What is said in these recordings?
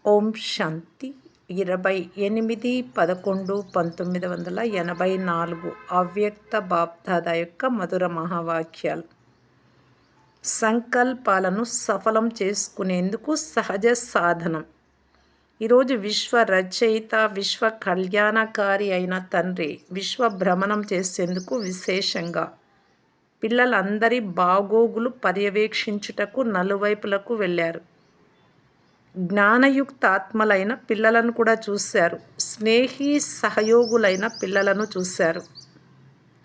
ఓం శాంతి 28/11/1984 అవ్యక్త బాప్దాదా యొక్క మధుర మహావాక్యాలు. సంకల్పాలను సఫలం చేసుకునేందుకు సహజ సాధనం. ఈరోజు విశ్వ రచయిత, విశ్వ కళ్యాణకారి అయిన తండ్రి విశ్వ భ్రమణం చేసేందుకు విశేషంగా పిల్లలందరి బాగోగులు పర్యవేక్షించుటకు నలువైపులకు వెళ్ళారు. జ్ఞానయుక్త ఆత్మలైన పిల్లలను కూడా చూశారు. స్నేహి సహయోగులైన పిల్లలను చూశారు.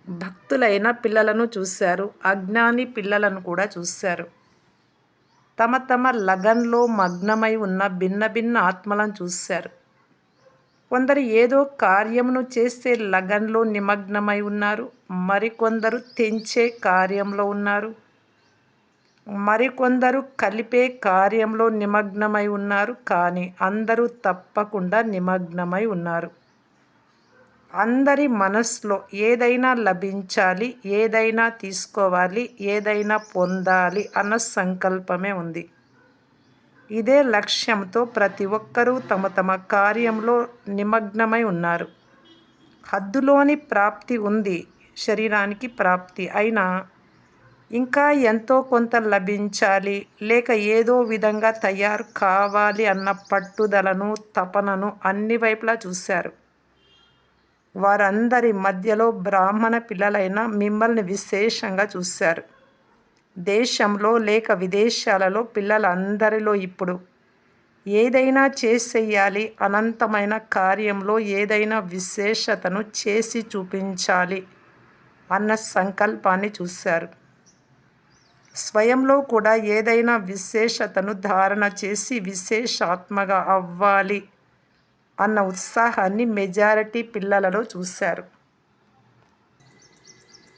భక్తులైన పిల్లలను చూశారు. అజ్ఞాని పిల్లలను కూడా చూశారు. తమ తమ లగన్లో మగ్నమై ఉన్న భిన్న భిన్న ఆత్మలను చూశారు. కొందరు ఏదో కార్యమును చేసే లగన్లో నిమగ్నమై ఉన్నారు. మరికొందరు తెంచే కార్యంలో ఉన్నారు. మరికొందరు కలిపే కార్యంలో నిమగ్నమై ఉన్నారు. కానీ అందరూ తప్పకుండా నిమగ్నమై ఉన్నారు. అందరి మనస్సులో ఏదైనా లభించాలి, ఏదైనా తీసుకోవాలి, ఏదైనా పొందాలి అన్న సంకల్పమే ఉంది. ఇదే లక్ష్యంతో ప్రతి ఒక్కరూ తమ తమ కార్యంలో నిమగ్నమై ఉన్నారు. హద్దులోని ప్రాప్తి ఉంది, శరీరానికి ప్రాప్తి అయినా ఇంకా ఎంతో కొంత లభించాలి, లేక ఏదో విధంగా తయారు కావాలి అన్న పట్టుదలను, తపనను అన్ని వైపులా చూశారు. వారందరి మధ్యలో బ్రాహ్మణ పిల్లలైన మిమ్మల్ని విశేషంగా చూశారు. దేశంలో లేక విదేశాలలో పిల్లలందరిలో ఇప్పుడు ఏదైనా చేసేయాలి, అనంతమైన కార్యంలో ఏదైనా విశేషతను చేసి చూపించాలి అన్న సంకల్పాన్ని చూశారు. స్వయంలో కూడా ఏదైనా విశేషతను ధారణ చేసి విశేషాత్మగా అవ్వాలి అన్న ఉత్సాహాన్ని మెజారిటీ పిల్లలలో చూశారు.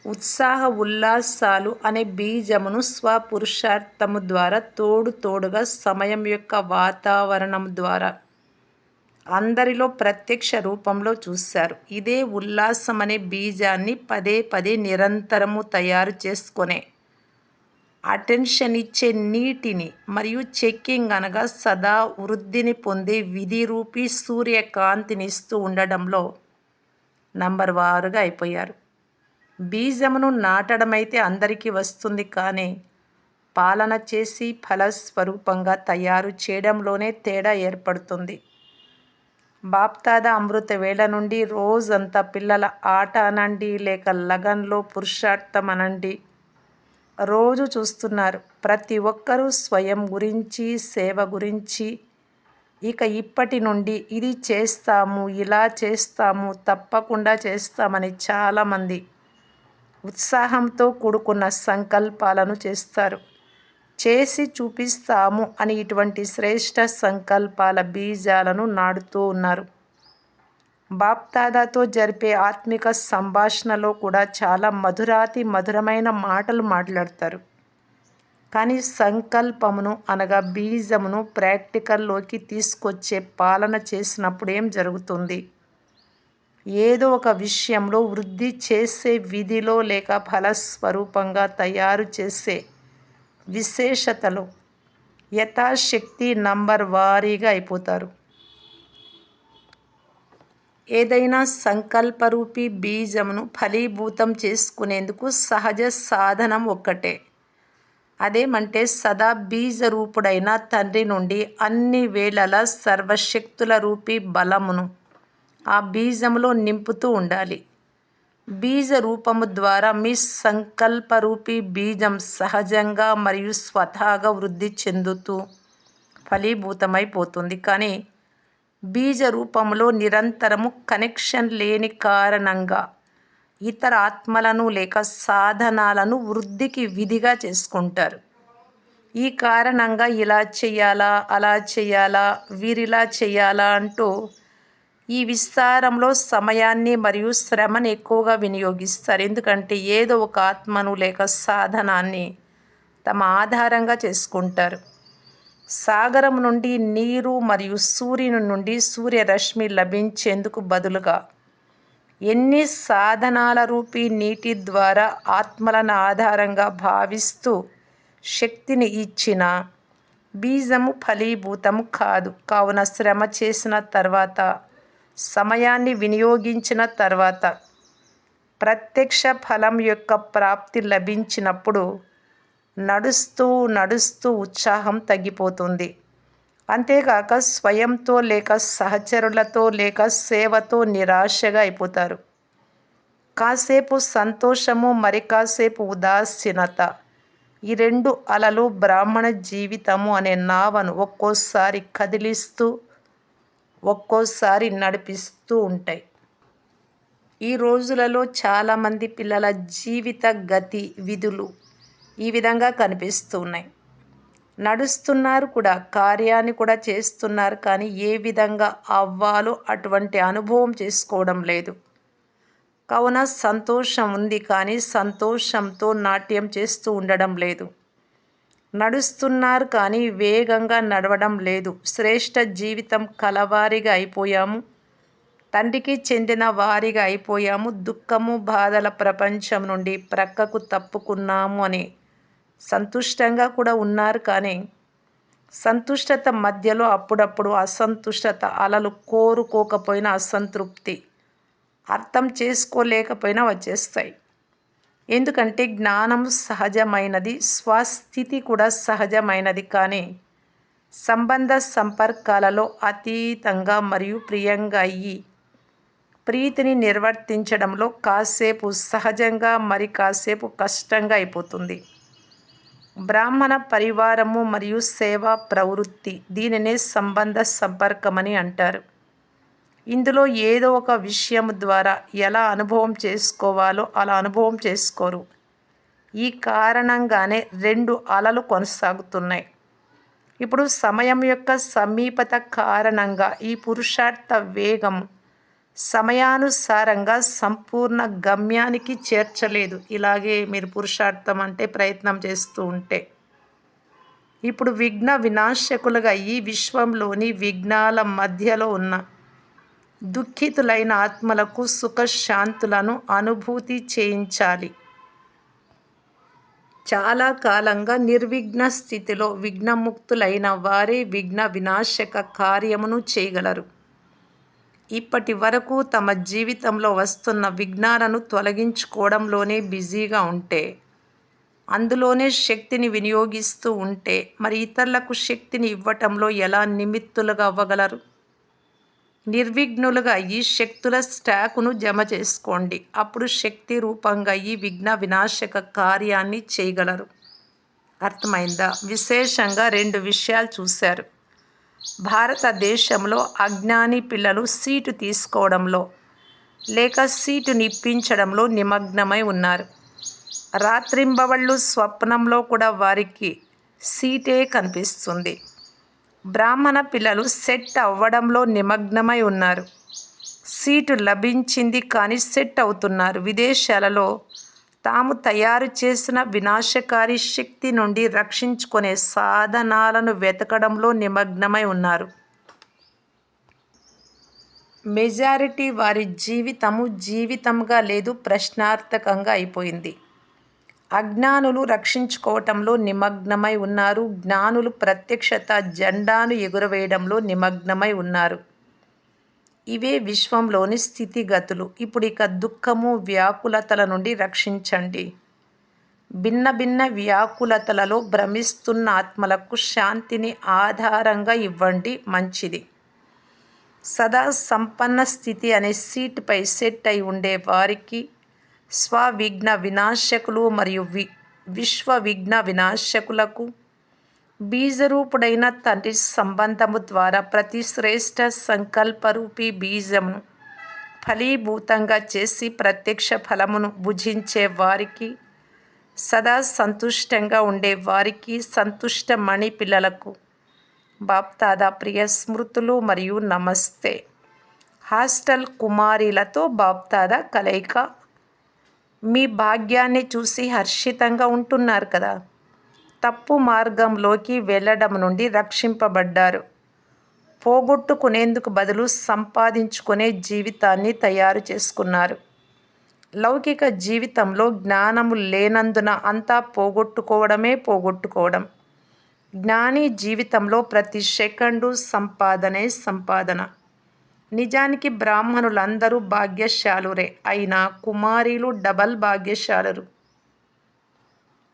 ఉత్సాహ ఉల్లాసాలు అనే బీజమును స్వపురుషార్థము ద్వారా తోడుగా సమయం యొక్క వాతావరణం ద్వారా అందరిలో ప్రత్యక్ష రూపంలో చూశారు. ఇదే ఉల్లాసం అనే బీజాన్ని పదే పదే నిరంతరము తయారు చేసుకునే అటెన్షన్ ఇచ్చే నీటిని మరియు చెక్కింగ్ అనగా సదా వృద్ధిని పొందే విధి రూపీ సూర్యకాంతిని ఇస్తూ ఉండడంలో నంబర్ వారుగా అయిపోయారు. బీజమును నాటడమైతే అందరికీ వస్తుంది, కానీ పాలన చేసి ఫలస్వరూపంగా తయారు చేయడంలోనే తేడా ఏర్పడుతుంది. బాప్దాదా అమృత వేళ నుండి రోజంతా పిల్లల ఆట అనండి, లేక లగన్లో పురుషార్థం అనండి, రోజు చూస్తున్నారు. ప్రతి ఒక్కరూ స్వయం గురించి, సేవ గురించి, ఇక ఇప్పటి నుండి ఇది చేస్తాము, ఇలా చేస్తాము, తప్పకుండా చేస్తామని చాలామంది ఉత్సాహంతో కూడుకున్న సంకల్పాలను చేస్తారు. చేసి చూపిస్తాము అని ఇటువంటి శ్రేష్ఠ సంకల్పాల బీజాలను నాటుతూ ఉన్నారు. బాప్దాదాతో జరిపే ఆత్మిక సంభాషణలో కూడా చాలా మధురాతి మధురమైన మాటలు మాట్లాడతారు. కానీ సంకల్పమును అనగా బీజమును ప్రాక్టికల్లోకి తీసుకొచ్చే పాలన చేసినప్పుడు ఏం జరుగుతుంది? ఏదో ఒక విషయంలో వృద్ధి చేసే విధిలో లేక ఫలస్వరూపంగా తయారు చేసే విశేషతలో యథాశక్తి నంబర్ వారీగా అయిపోతారు. ఏదైనా సంకల్పరూపీ బీజమును ఫలీభూతం చేసుకునేందుకు సహజ సాధనం ఒక్కటే. అదేమంటే సదా బీజరూపుడైన తండ్రి నుండి అన్ని వేళలా సర్వశక్తుల రూపీ బలమును ఆ బీజములో నింపుతూ ఉండాలి. బీజ రూపము ద్వారా మీ సంకల్పరూపీ బీజం సహజంగా మరియు స్వతహాగా వృద్ధి చెందుతూ ఫలీభూతమైపోతుంది. కానీ బీజ రూపంలో నిరంతరము కనెక్షన్ లేని కారణంగా ఇతర ఆత్మలను లేక సాధనాలను వృద్ధికి విధిగా చేసుకుంటారు. ఈ కారణంగా ఇలా చెయ్యాలా, అలా చెయ్యాలా, వీరిలా చెయ్యాలా అంటూ ఈ విస్తారంలో సమయాన్ని మరియు శ్రమను ఎక్కువగా వినియోగిస్తారు. ఎందుకంటే ఏదో ఒక ఆత్మను లేక సాధనాన్ని తమ ఆధారంగా చేసుకుంటారు. సాగరం నుండి నీరు మరియు సూర్యుని నుండి సూర్యరశ్మి లభించేందుకు బదులుగా ఎన్ని సాధనాల రూపీ నీటి ద్వారా ఆత్మలను ఆధారంగా భావిస్తూ శక్తిని ఇచ్చినా బీజము ఫలీభూతము కాదు. కావున శ్రమ చేసిన తర్వాత, సమయాన్ని వినియోగించిన తర్వాత ప్రత్యక్ష ఫలం యొక్క ప్రాప్తి లభించినప్పుడు నడుస్తూ నడుస్తూ ఉత్సాహం తగ్గిపోతుంది. అంతేకాక స్వయంతో లేక సహచరులతో లేక సేవతో నిరాశగా అయిపోతారు. కాసేపు సంతోషము, మరి కాసేపు ఉదాసీనత, ఈ రెండు అలలు బ్రాహ్మణ జీవితము అనే నావను ఒక్కోసారి కదిలిస్తూ ఒక్కోసారి నడిపిస్తూ ఉంటాయి. ఈ రోజులలో చాలామంది పిల్లల జీవిత గతి విధులు ఈ విధంగా కనిపిస్తూ ఉన్నాయి. నడుస్తున్నారు కూడా, కార్యాన్ని కూడా చేస్తున్నారు, కానీ ఏ విధంగా అవ్వాలో అటువంటి అనుభవం చేసుకోవడం లేదు. కావున సంతోషం ఉంది, కానీ సంతోషంతో నాట్యం చేస్తూ ఉండడం లేదు. నడుస్తున్నారు కానీ వేగంగా నడవడం లేదు. శ్రేష్ఠ జీవితం కలవారిగా అయిపోయాము, తండ్రికి చెందిన వారిగా అయిపోయాము, దుఃఖము బాధల ప్రపంచం నుండి ప్రక్కకు తప్పుకున్నాము అని సంతుష్టంగా కూడా ఉన్నారు. కానీ సంతుష్టత మధ్యలో అప్పుడప్పుడు అసంతుష్టత అలలు కోరుకోకపోయినా అసంతృప్తి అర్థం చేసుకోలేకపోయినా వచ్చేస్తాయి. ఎందుకంటే జ్ఞానం సహజమైనది, స్వస్థితి కూడా సహజమైనది, కానీ సంబంధ సంపర్కాలలో అతీతంగా మరియు ప్రియంగా అయ్యి ప్రీతిని నిర్వర్తించడంలో కాసేపు సహజంగా మరి కాసేపు కష్టంగా అయిపోతుంది. బ్రాహ్మణ పరివారము మరియు సేవా ప్రవృత్తి, దీనినే సంబంధ సంపర్కమని అంటారు. ఇందులో ఏదో ఒక విషయం ద్వారా ఎలా అనుభవం చేసుకోవాలో అలా అనుభవం చేసుకోరు. ఈ కారణంగానే రెండు అలలు కొనసాగుతున్నాయి. ఇప్పుడు సమయం యొక్క సమీపత కారణంగా ఈ పురుషార్థ వేగం సమయానుసారంగా సంపూర్ణ గమ్యానికి చేర్చలేదు. ఇలాగే మీరు పురుషార్థం అంటే ప్రయత్నం చేస్తూ ఉంటే ఇప్పుడు విఘ్న వినాశకులుగా ఈ విశ్వంలోని విఘ్నాల మధ్యలో ఉన్న దుఃఖితులైన ఆత్మలకు సుఖశాంతులను అనుభూతి చేయించాలి. చాలా కాలంగా నిర్విఘ్న స్థితిలో విఘ్నముక్తులైన వారే విఘ్న వినాశక కార్యమును చేయగలరు. ఇప్పటి వరకు తమ జీవితంలో వస్తున్న విఘ్నాలను తొలగించుకోవడంలోనే బిజీగా ఉంటే, అందులోనే శక్తిని వినియోగిస్తూ ఉంటే మరి ఇతరులకు శక్తిని ఇవ్వటంలో ఎలా నిమిత్తులుగా అవ్వగలరు? నిర్విఘ్నులుగా ఈ శక్తుల స్టాకును జమ చేసుకోండి. అప్పుడు శక్తి రూపంగా ఈ విఘ్న వినాశక కార్యాన్ని చేయగలరు. అర్థమైందా? విశేషంగా రెండు విషయాలు చూశారు. భారతదేశంలో అజ్ఞాని పిల్లలు సీటు తీసుకోవడంలో లేక సీటు నిప్పించడంలో నిమగ్నమై ఉన్నారు. రాత్రింబవళ్ళు స్వప్నంలో కూడా వారికి సీటే కనిపిస్తుంది. బ్రాహ్మణ పిల్లలు సెట్ అవ్వడంలో నిమగ్నమై ఉన్నారు. సీటు లభించింది కానీ సెట్ అవుతున్నారు. విదేశాలలో తాము తయారు చేసిన వినాశకారి శక్తి నుండి రక్షించుకునే సాధనాలను వెతకడంలో నిమగ్నమై ఉన్నారు. మెజారిటీ వారి జీవితము జీవితంగా లేదు, ప్రశ్నార్థకంగా అయిపోయింది. అజ్ఞానులు రక్షించుకోవటంలో నిమగ్నమై ఉన్నారు. జ్ఞానులు ప్రత్యక్షత జెండాను ఎగురవేయడంలో నిమగ్నమై ఉన్నారు. ఇవే విశ్వంలోని స్థితిగతులు. ఇప్పుడు ఇక దుఃఖము వ్యాకులతల నుండి రక్షించండి. భిన్న భిన్న వ్యాకులతలలో భ్రమిస్తున్న ఆత్మలకు శాంతిని ఆధారంగా ఇవ్వండి. మంచిది. సదా సంపన్న స్థితి అనే సీటుపై సెట్ అయి ఉండే వారికి స్వవిఘ్న వినాశకులు మరియు విశ్వ విఘ్న వినాశకులకు బీజరూపుడైన తండ్రి సంబంధము ద్వారా ప్రతి శ్రేష్ఠ సంకల్పరూపీ బీజమును ఫలీభూతంగా చేసి ప్రత్యక్ష ఫలమును భుజించే వారికి, సదా సంతుష్టంగా ఉండే వారికి, సంతుష్ట మణి పిల్లలకు బాప్దాదా ప్రియ స్మృతులు మరియు నమస్తే. హాస్టల్ కుమారీలతో బాప్దాదా కలయిక. మీ భాగ్యాన్ని చూసి హర్షితంగా ఉంటున్నారు కదా. తప్పు మార్గంలోకి వెళ్ళడం నుండి రక్షింపబడ్డారు. పోగొట్టుకునేందుకు బదులు సంపాదించుకునే జీవితాన్ని తయారు చేసుకున్నారు. లౌకిక జీవితంలో జ్ఞానము లేనందున అంతా పోగొట్టుకోవడమే పోగొట్టుకోవడం. జ్ఞాని జీవితంలో ప్రతి సెకండు సంపాదనే సంపాదన. నిజానికి బ్రాహ్మణులందరూ భాగ్యశాలురే. అయినా కుమారీలు డబల్ భాగ్యశాలురు.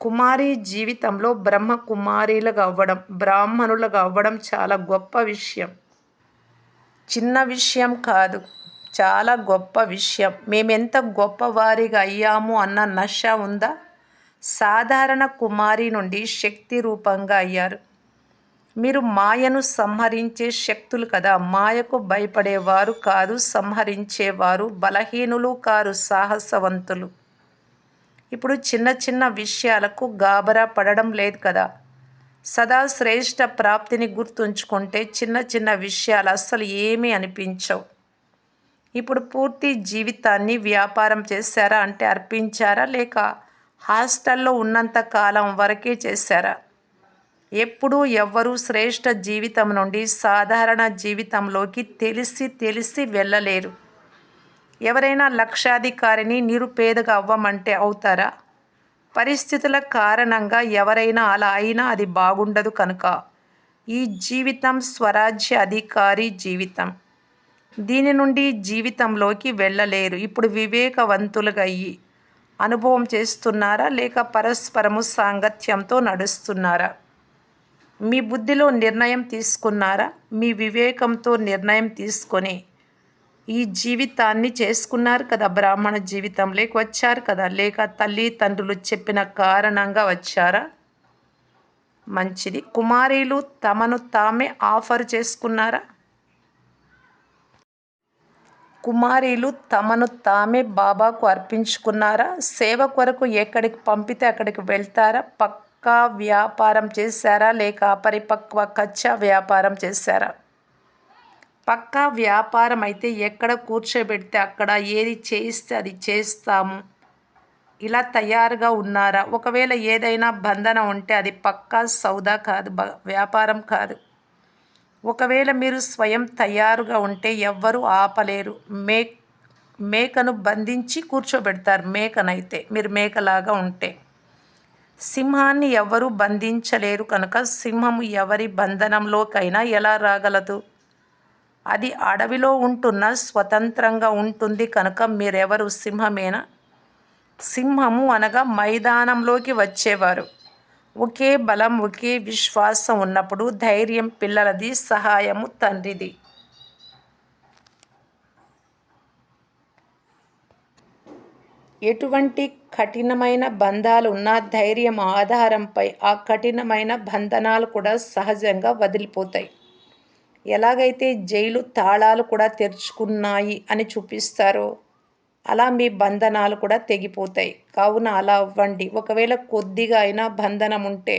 కుమారి జీవితంలో బ్రహ్మ కుమారీలుగా అవ్వడం, బ్రాహ్మణులుగా అవ్వడం చాలా గొప్ప విషయం. చిన్న విషయం కాదు, చాలా గొప్ప విషయం. మేమెంత గొప్పవారిగా అయ్యాము అన్న నష ఉందా? సాధారణ కుమారి నుండి శక్తి రూపంగా అయ్యారు. మీరు మాయను సంహరించే శక్తులు కదా. మాయకు భయపడేవారు కాదు, సంహరించేవారు. బలహీనులు కారు, సాహసవంతులు. ఇప్పుడు చిన్న చిన్న విషయాలకు గాబరా పడడం లేదు కదా. సదా శ్రేష్ఠ ప్రాప్తిని గుర్తుంచుకుంటే చిన్న చిన్న విషయాలు అస్సలు ఏమీ అనిపించవు. ఇప్పుడు పూర్తి జీవితాన్ని వ్యాపారం చేశారా అంటే అర్పించారా, లేక హాస్టల్లో ఉన్నంత కాలం వరకే చేశారా? ఎప్పుడూ ఎవ్వరూ శ్రేష్ఠ జీవితం నుండి సాధారణ జీవితంలోకి తెలిసి తెలిసి వెళ్ళలేరు. ఎవరైనా లక్షాధికారిని నిరుపేదగా అవ్వమంటే అవుతారా? పరిస్థితుల కారణంగా ఎవరైనా అలా అయినా అది బాగుండదు కనుక. ఈ జీవితం స్వరాజ్య అధికారి జీవితం. దీని నుండి జీవితంలోకి వెళ్ళలేరు. ఇప్పుడు వివేకవంతులుగా అయ్యి అనుభవం చేస్తున్నారా, లేక పరస్పరము సాంగత్యంతో నడుస్తున్నారా? మీ బుద్ధిలో నిర్ణయం తీసుకున్నారా? మీ వివేకంతో నిర్ణయం తీసుకొని ఈ జీవితాన్ని చేసుకున్నారు కదా. బ్రాహ్మణ జీవితంలోకి వచ్చారు కదా, లేక తల్లి తండ్రులు చెప్పిన కారణంగా వచ్చారా? మంచిది. కుమారీలు తమను తామే ఆఫర్ చేసుకున్నారా? కుమారీలు తమను తామే బాబాకు అర్పించుకున్నారా? సేవ కొరకు ఎక్కడికి పంపితే అక్కడికి వెళ్తారా? పక్కా వ్యాపారం చేశారా, లేక అపరిపక్వ కచ్చా వ్యాపారం చేశారా? పక్కా వ్యాపారం అయితే ఎక్కడ కూర్చోబెడితే అక్కడ, ఏది చేయిస్తే అది చేస్తాము, ఇలా తయారుగా ఉన్నారా? ఒకవేళ ఏదైనా బంధనం ఉంటే అది పక్కా సౌదా కాదు, వ్యాపారం కాదు. ఒకవేళ మీరు స్వయం తయారుగా ఉంటే ఎవ్వరూ ఆపలేరు. మేకను బంధించి కూర్చోబెడతారు. మేకనైతే మీరు మేకలాగా ఉంటే. సింహాన్ని ఎవ్వరూ బంధించలేరు కనుక సింహము ఎవరి బంధనంలోకైనా ఎలా రాగలదు? అది అడవిలో ఉంటున్న స్వతంత్రంగా ఉంటుంది కనుక మీరెవరు సింహమేనా? సింహము అనగా మైదానంలోకి వచ్చేవారు. ఒకే బలం, ఒకే విశ్వాసం ఉన్నప్పుడు ధైర్యం పిల్లలది, సహాయము తండ్రిది. ఎటువంటి కఠినమైన బంధాలు ఉన్నా ధైర్యం ఆధారంపై ఆ కఠినమైన బంధనాలు కూడా సహజంగా వదిలిపోతాయి. ఎలాగైతే జైలు తాళాలు కూడా తెరుచుకున్నాయి అని చూపిస్తారో అలా మీ బంధనాలు కూడా తెగిపోతాయి. కావున అలా అవ్వండి. ఒకవేళ కొద్దిగా అయినా బంధనం ఉంటే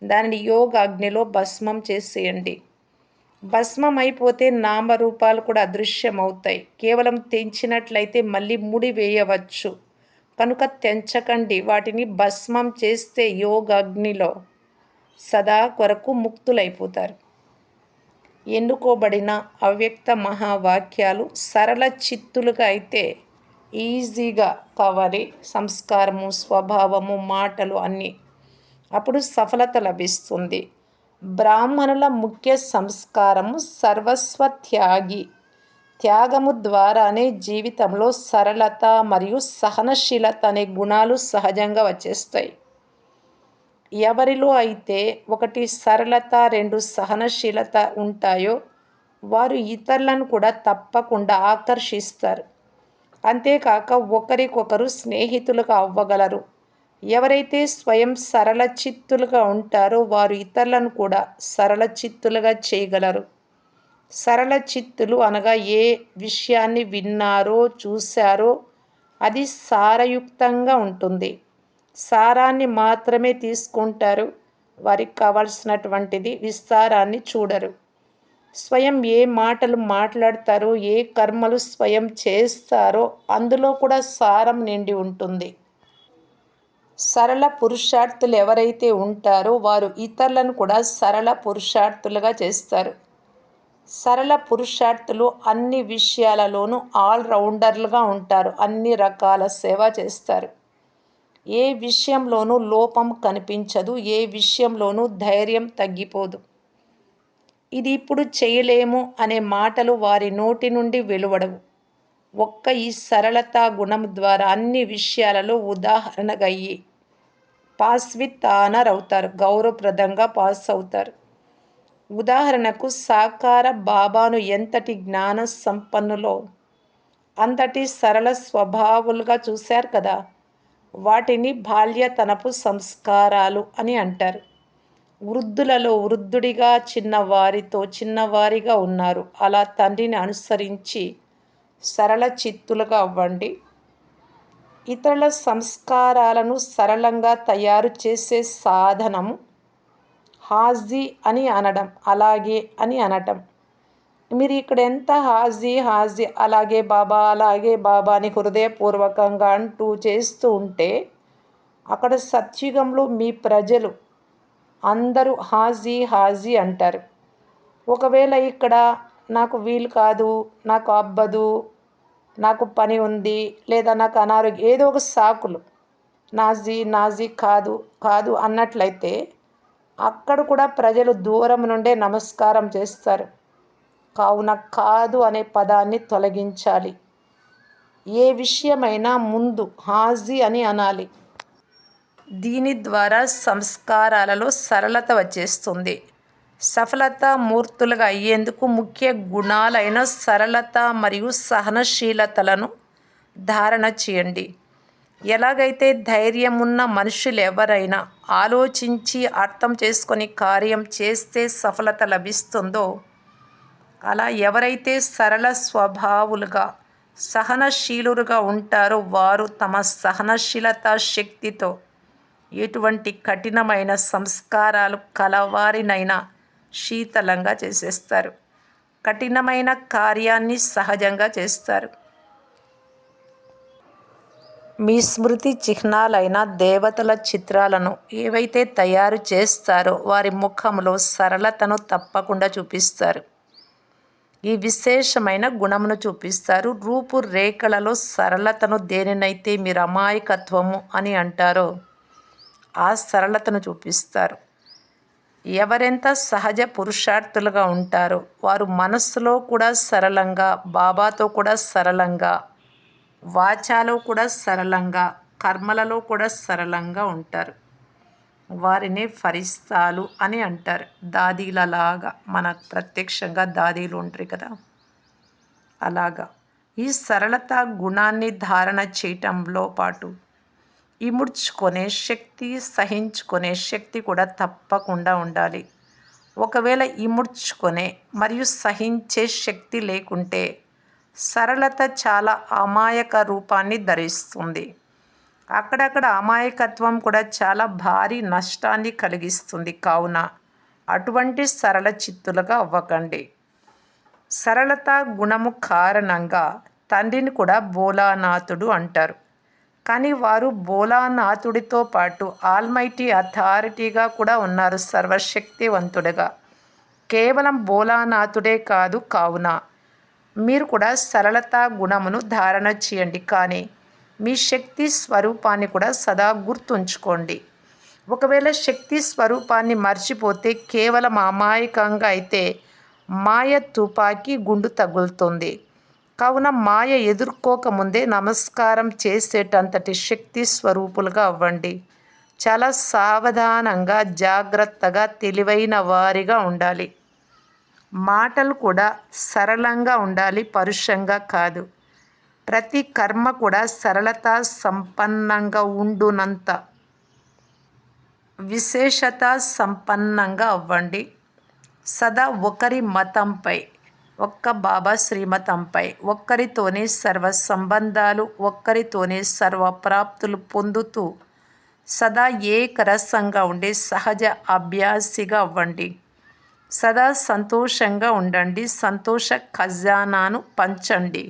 దానిని యోగాగ్నిలో భస్మం చేసేయండి. భస్మం అయిపోతే నామరూపాలు కూడా అదృశ్యమవుతాయి. కేవలం తెంచినట్లయితే మళ్ళీ ముడి వేయవచ్చు. కనుక తెంచకండి. వాటిని భస్మం చేస్తే యోగాగ్నిలో సదా కొరకు ముక్తులైపోతారు. ఎన్నుకోబడిన అవ్యక్త మహావాక్యాలు సరళ చిత్తులుగా అయితే ఈజీగా కావాలి. సంస్కారము, స్వభావము, మాటలు అన్నీ. అప్పుడు సఫలత లభిస్తుంది. బ్రాహ్మణుల ముఖ్య సంస్కారము సర్వస్వ త్యాగి. త్యాగము ద్వారానే జీవితంలో సరళత మరియు సహనశీలత అనే గుణాలు సహజంగా వచ్చేస్తాయి. ఎవరిలో అయితే 1 సరళత, 2 సహనశీలత ఉంటాయో వారు ఇతరులను కూడా తప్పకుండా ఆకర్షిస్తారు. అంతేకాక ఒకరికొకరు స్నేహితులుగా అవ్వగలరు. ఎవరైతే స్వయం సరళ చిత్తులుగా ఉంటారో వారు ఇతరులను కూడా సరళ చిత్తులుగా చేయగలరు. సరళ చిత్తులు అనగా ఏ విషయాన్ని విన్నారో, చూశారో అది సారయుక్తంగా ఉంటుంది. సారాన్ని మాత్రమే తీసుకుంటారు. వారికి కావాల్సినటువంటిది విస్తారాన్ని చూడరు. స్వయం ఏ మాటలు మాట్లాడతారో, ఏ కర్మలు స్వయం చేస్తారో అందులో కూడా సారం నిండి ఉంటుంది. సరళ పురుషార్థులు ఎవరైతే ఉంటారో వారు ఇతరులను కూడా సరళ పురుషార్థులుగా చేస్తారు. సరళ పురుషార్థులు అన్ని విషయాలలోనూ ఆల్రౌండర్లుగా ఉంటారు. అన్ని రకాల సేవ చేస్తారు. ఏ విషయంలోనూ లోపం కనిపించదు, ఏ విషయంలోనూ ధైర్యం తగ్గిపోదు. ఇది ఇప్పుడు చేయలేము అనే మాటలు వారి నోటి నుండి వెలువడవు. ఒక్క ఈ సరళతా గుణం ద్వారా అన్ని విషయాలలో ఉదాహరణగా అయ్యి పాస్ విత్ ఆనర్ అవుతారు, గౌరవప్రదంగా పాస్ అవుతారు. ఉదాహరణకు సాకార బాబాను ఎంతటి జ్ఞాన సంపన్నులో అంతటి సరళ స్వభావులుగా చూశారు కదా. వాటిని బాల్యతనపు సంస్కారాలు అని అంటారు. వృద్ధులలో వృద్ధుడిగా, చిన్నవారితో చిన్నవారిగా ఉన్నారు. అలా తండ్రిని అనుసరించి సరళ చిత్తులుగా అవ్వండి. ఇతరుల సంస్కారాలను సరళంగా తయారు చేసే సాధనము హాజీ అని అనడం, అలాగే అని అనటం. మీరు ఇక్కడ ఎంత హాజీ హాజీ అలాగే బాబా అని హృదయపూర్వకంగా అంటూ చేస్తూ ఉంటే, అక్కడ సత్యుగంలో మీ ప్రజలు అందరూ హాజీ హాజీ అంటారు. ఒకవేళ ఇక్కడ నాకు వీలు కాదు, నాకు అబ్బదు, నాకు పని ఉంది, లేదా నాకు అనారోగ్యం, ఏదో ఒక సాకులు నాజీ నాజీ కాదు కాదు అన్నట్లయితే అక్కడ కూడా ప్రజలు దూరం నుండే నమస్కారం చేస్తారు. కావున కాదు అనే పదాన్ని తొలగించాలి. ఏ విషయమైనా ముందు హాజీ అని అనాలి. దీని ద్వారా సంస్కారాలలో సరళత వచ్చేస్తుంది. సఫలతా మూర్తులుగా అయ్యేందుకు ముఖ్య గుణాలైన సరళత మరియు సహనశీలతలను ధారణ చేయండి. ఎలాగైతే ధైర్యం ఉన్న మనుషులు ఎవరైనా ఆలోచించి అర్థం చేసుకొని కార్యం చేస్తే సఫలత లభిస్తుందో, అలా ఎవరైతే సరళ స్వభావులుగా సహనశీలుగా ఉంటారో వారు తమ సహనశీలత శక్తితో ఎటువంటి కఠినమైన సంస్కారాలు కలవారినైనా శీతలంగా చేసేస్తారు. కఠినమైన కార్యాన్ని సహజంగా చేస్తారు. మీ స్మృతి చిహ్నాలైన దేవతల చిత్రాలను ఏవైతే తయారు చేస్తారో వారి ముఖంలో సరళతను తప్పకుండా చూపిస్తారు. ఈ విశేషమైన గుణమును చూపిస్తారు. రూపురేఖలలో సరళతను దేనినైతే మీరు అమాయకత్వము అని అంటారో ఆ సరళతను చూపిస్తారు. ఎవరెంత సహజ పురుషార్థులుగా ఉంటారో వారు మనస్సులో కూడా సరళంగా, బాబాతో కూడా సరళంగా, వాచాలో కూడా సరళంగా, కర్మలలో కూడా సరళంగా ఉంటారు. వారిని ఫరిస్తాలు అని అంటారు. దాదీలలాగా, మన ప్రత్యక్షంగా దాదీలు ఉంటారు కదా, అలాగా. ఈ సరళత గుణాన్ని ధారణ చేయటంలో పాటు ఇముడ్చుకునే శక్తి, సహించుకునే శక్తి కూడా తప్పకుండా ఉండాలి. ఒకవేళ ఇముడ్చుకునే మరియు సహించే శక్తి లేకుంటే సరళత చాలా అమాయక రూపాన్ని ధరిస్తుంది. అక్కడక్కడ అమాయకత్వం కూడా చాలా భారీ నష్టాన్ని కలిగిస్తుంది. కావున అటువంటి సరళ చిత్తులుగా అవ్వకండి. సరళత గుణము కారణంగా తండ్రిని కూడా భోలానాథుడు అంటారు. కానీ వారు భోలానాథుడితో పాటు ఆల్మైటీ అథారిటీగా కూడా ఉన్నారు, సర్వశక్తివంతుడుగా. కేవలం భోలానాథుడే కాదు. కావున మీరు కూడా సరళతా గుణమును ధారణ చేయండి. కానీ మీ శక్తి స్వరూపాన్ని కూడా సదా గుర్తుంచుకోండి. ఒకవేళ శక్తి స్వరూపాన్ని మర్చిపోతే కేవలం అమాయకంగా అయితే మాయ తుపాకీ గుండు తగులుతుంది. కావున మాయ ఎదుర్కోకముందే నమస్కారం చేసేటంతటి శక్తి స్వరూపులుగా అవ్వండి. చాలా సావధానంగా, జాగ్రత్తగా, తెలివైన వారిగా ఉండాలి. మాటలు కూడా సరళంగా ఉండాలి, పరుషంగా కాదు. ప్రతి కర్మ కూడా సరళత సంపన్నంగా ఉండునంత విశేషత సంపన్నంగా అవ్వండి. సదా ఒకరి మతంపై, ఒక్క బాబా శ్రీమతంపై, ఒక్కరితోనే సర్వ సంబంధాలు, ఒక్కరితోనే సర్వ ప్రాప్తులు పొందుతూ సదా ఏకరసంగా ఉండే సహజ అభ్యాసిగా అవ్వండి. సదా సంతోషంగా ఉండండి. సంతోష ఖజానాను పంచండి.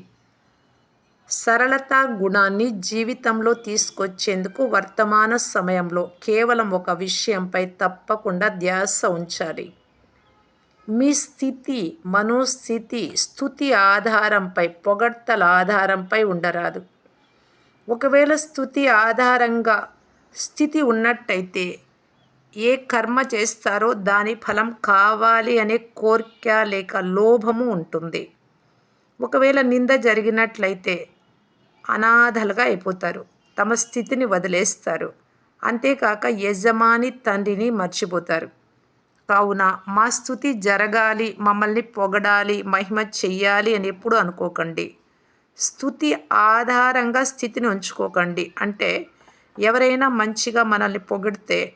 సరళతా గుణాన్ని జీవితంలో తీసుకొచ్చేందుకు వర్తమాన సమయంలో కేవలం ఒక విషయంపై తప్పకుండా ధ్యాస ఉంచాలి. మీ స్థితి, మనోస్థితి స్తుతి ఆధారంపై, పొగడ్తల ఆధారంపై ఉండరాదు. ఒకవేళ స్తుతి ఆధారంగా స్థితి ఉన్నట్టయితే ఏ కర్మ చేస్తారో దాని ఫలం కావాలి అనే కోరిక లేక లోభము ఉంటుంది. ఒకవేళ నింద జరిగినట్లయితే అనాథలుగా అయిపోతారు. తమ స్థితిని వదిలేస్తారు. అంతేకాక యజమాని తండ్రిని మర్చిపోతారు. కావున మా స్తుతి జరగాలి, మమ్మల్ని పొగడాలి, మహిమ చెయ్యాలి అని ఎప్పుడూ అనుకోకండి. స్తుతి ఆధారంగా స్థితిని ఉంచుకోకండి. అంటే ఎవరైనా మంచిగా మనల్ని పొగిడితే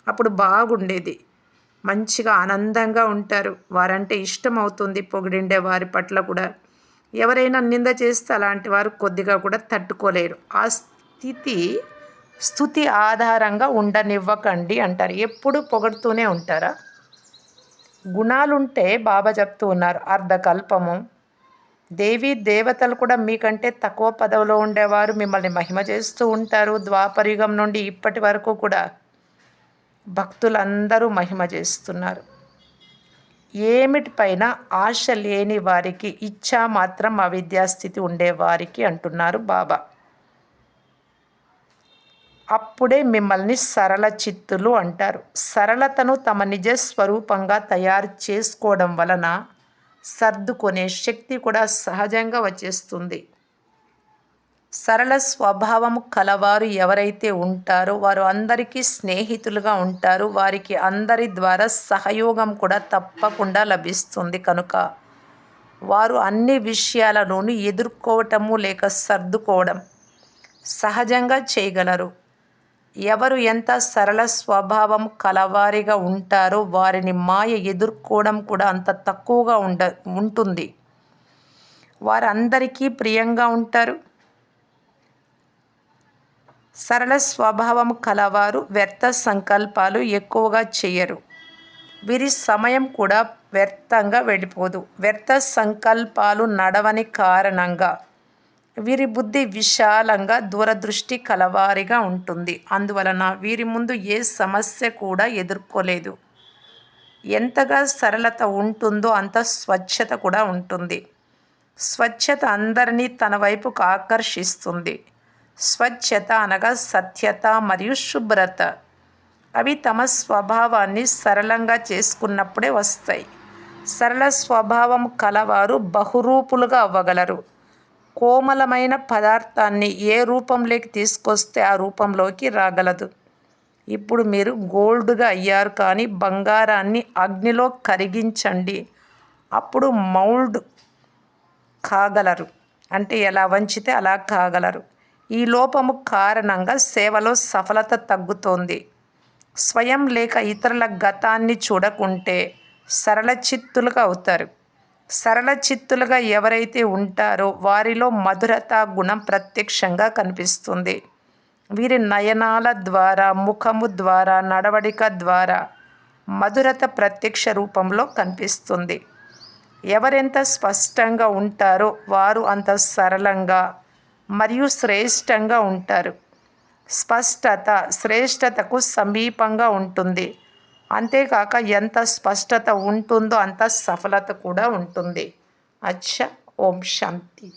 అప్పుడు బాగుండేది. మంచిగా ఆనందంగా ఉంటారు. వారంటే ఇష్టం అవుతుంది పొగిడిండే వారి పట్ల కూడా. ఎవరైనా నింద చేస్తే అలాంటి వారు కొద్దిగా కూడా తట్టుకోలేరు. ఆ స్తుతి ఆధారంగా ఉండనివ్వకండి అంటారు. ఎప్పుడు పొగడుతూనే ఉంటారా? గుణాలుంటే బాబా చెప్తూ ఉన్నారు అర్ధకల్పము. దేవీ దేవతలు కూడా మీకంటే తక్కువ పదవిలో ఉండేవారు మిమ్మల్ని మహిమ చేస్తూ ఉంటారు. ద్వాపరయుగం నుండి ఇప్పటి వరకు కూడా భక్తులందరూ మహిమ చేస్తున్నారు. ఏమిటిపైన ఆశ లేని వారికి, ఇచ్చా మాత్రం అవిద్యాస్థితి ఉండేవారికి అంటున్నారు బాబా. అప్పుడే మిమ్మల్ని సరళ చిత్తులు అంటారు. సరళతను తమ నిజ స్వరూపంగా తయారు చేసుకోవడం వలన సర్దుకునే శక్తి కూడా సహజంగా వచ్చేస్తుంది. సరళ స్వభావము కలవారు ఎవరైతే ఉంటారో వారు అందరికీ స్నేహితులుగా ఉంటారు. వారికి అందరి ద్వారా సహయోగం కూడా తప్పకుండా లభిస్తుంది. కనుక వారు అన్ని విషయాలలోనూ ఎదుర్కోవటము లేక సర్దుకోవడం సహజంగా చేయగలరు. ఎవరు ఎంత సరళ స్వభావం కలవారిగా ఉంటారో వారిని మాయ ఎదుర్కోవడం కూడా అంత తక్కువగా ఉంటుంది. వారందరికీ ప్రియంగా ఉంటారు. సరళ స్వభావం కలవారు వ్యర్థ సంకల్పాలు ఎక్కువగా చేయరు. వీరి సమయం కూడా వ్యర్థంగా వెళ్ళిపోదు. వ్యర్థ సంకల్పాలు నడవని కారణంగా వీరి బుద్ధి విశాలంగా దూరదృష్టి కలవారిగా ఉంటుంది. అందువలన వీరి ముందు ఏ సమస్య కూడా ఎదుర్కోలేదు. ఎంతగా సరళత ఉంటుందో అంత స్వచ్ఛత కూడా ఉంటుంది. స్వచ్ఛత అందరినీ తన వైపుకు ఆకర్షిస్తుంది. స్వచ్ఛత అనగా సత్యత మరియు శుభ్రత. అవి తమ స్వభావాన్ని సరళంగా చేసుకున్నప్పుడే వస్తాయి. సరళ స్వభావం కలవారు బహురూపులుగా అవ్వగలరు. కోమలమైన పదార్థాన్ని ఏ రూపంలోకి తీసుకొస్తే ఆ రూపంలోకి రాగలదు. ఇప్పుడు మీరు గోల్డ్గా అయ్యారు, కానీ బంగారాన్ని అగ్నిలో కరిగించండి, అప్పుడు మౌల్డ్ కాగలరు. అంటే ఎలా వంచితే అలా కాగలరు. ఈ లోపము కారణంగా సేవలో సఫలత తగ్గుతోంది. స్వయం లేక ఇతరుల గతాన్ని చూడకుంటే సరళ చిత్తులుగా అవుతారు. సరళ చిత్తులుగా ఎవరైతే ఉంటారో వారిలో మధురత గుణం ప్రత్యక్షంగా కనిపిస్తుంది. వీరి నయనాల ద్వారా, ముఖము ద్వారా, నడవడిక ద్వారా మధురత ప్రత్యక్ష రూపంలో కనిపిస్తుంది. ఎవరెంత స్పష్టంగా ఉంటారో వారు అంత సరళంగా మరియు శ్రేష్టంగా ఉంటారు. స్పష్టత శ్రేష్టతకు సమీపంగా ఉంటుంది. అంతేకాక ఎంత స్పష్టత ఉంటుందో అంత సఫలత కూడా ఉంటుంది. అచ్చా, ఓం శాంతి.